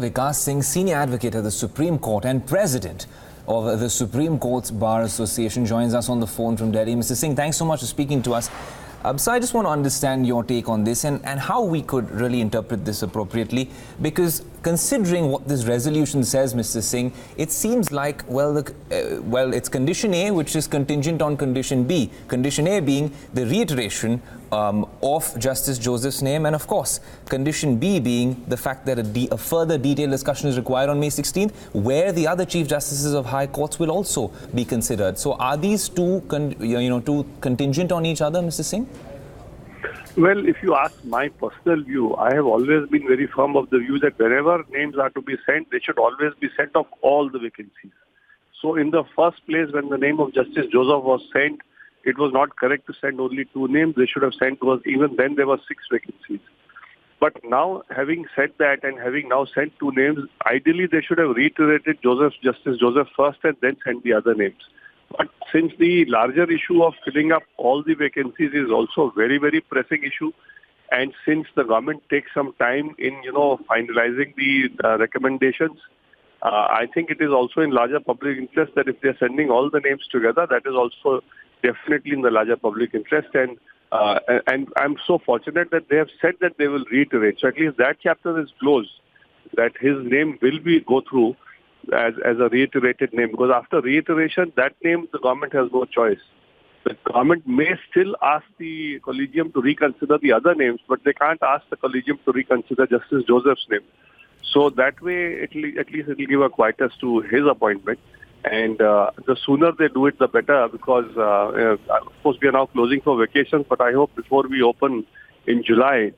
Vikas Singh, Senior Advocate at the Supreme Court and President of the Supreme Court's Bar Association, joins us on the phone from Delhi. Mr. Singh, thanks so much for speaking to us. So I just want to understand your take on this and how we could really interpret this appropriately, because considering what this resolution says, Mr. Singh, it seems like, it's condition A, which is contingent on condition B. Condition A being the reiteration of Justice Joseph's name, and of course, condition B being the fact that a further detailed discussion is required on May 16th, where the other Chief Justices of High Courts will also be considered. So are these two contingent on each other, Mr. Singh? Well, if you ask my personal view, I have always been very firm of the view that whenever names are to be sent, they should always be sent of all the vacancies. So in the first place, when the name of Justice Joseph was sent, it was not correct to send only 2 names. They should have sent, because even then there were 6 vacancies. But now, having said that and having now sent 2 names, ideally they should have reiterated Justice Joseph first and then sent the other names. But since the larger issue of filling up all the vacancies is also a very, very pressing issue, and since the government takes some time in, finalizing the recommendations, I think it is also in larger public interest that if they are sending all the names together, that is also definitely in the larger public interest. And I'm so fortunate that they have said that they will reiterate. So at least that chapter is closed, that his name will go through as a reiterated name, because after reiteration, that name, the government has no choice. The government may still ask the Collegium to reconsider the other names, but they can't ask the Collegium to reconsider Justice Joseph's name. So that way, at least it will give a quietus to his appointment. And the sooner they do it, the better, because, of course, we are now closing for vacations, but I hope before we open in July,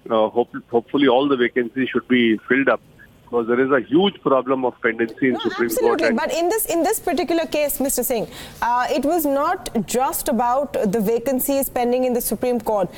hopefully all the vacancies should be filled up, because there is a huge problem of pendency in Supreme Court. Absolutely, but in this particular case, Mr. Singh, it was not just about the vacancies pending in the Supreme Court.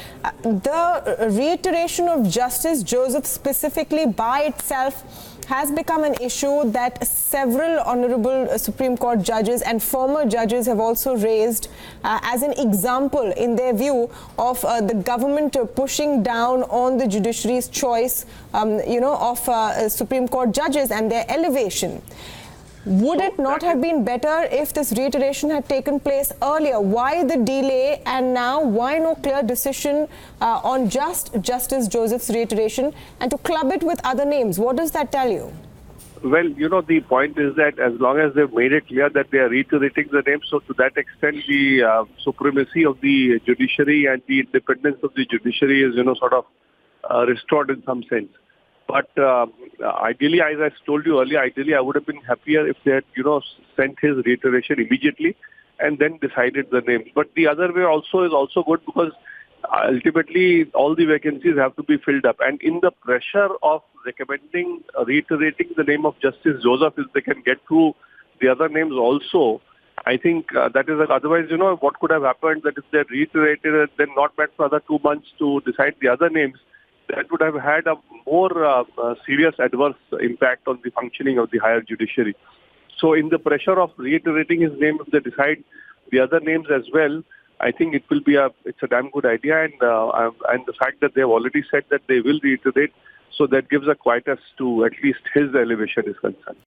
The reiteration of Justice Joseph specifically by itself has become an issue that several honorable Supreme Court judges and former judges have also raised as an example, in their view, of the government pushing down on the judiciary's choice, of Supreme Court judges and their elevation. Would it not have been better if this reiteration had taken place earlier? Why the delay, and now why no clear decision on just Justice Joseph's reiteration and to club it with other names? What does that tell you? Well, the point is that as long as they've made it clear that they are reiterating the names, so to that extent the supremacy of the judiciary and the independence of the judiciary is, restored in some sense. But ideally, as I told you earlier, I would have been happier if they had, sent his reiteration immediately and then decided the names. But the other way also is also good, because ultimately all the vacancies have to be filled up. And in the pressure of reiterating the name of Justice Joseph, if they can get through the other names also, I think that is, otherwise, what could have happened, that if they reiterated it, then not met for another 2 months to decide the other names, that would have had a more serious adverse impact on the functioning of the higher judiciary. So in the pressure of reiterating his name, if they decide the other names as well, I think it's a damn good idea. And the fact that they have already said that they will reiterate, so that gives a quietus to at least his elevation is concerned.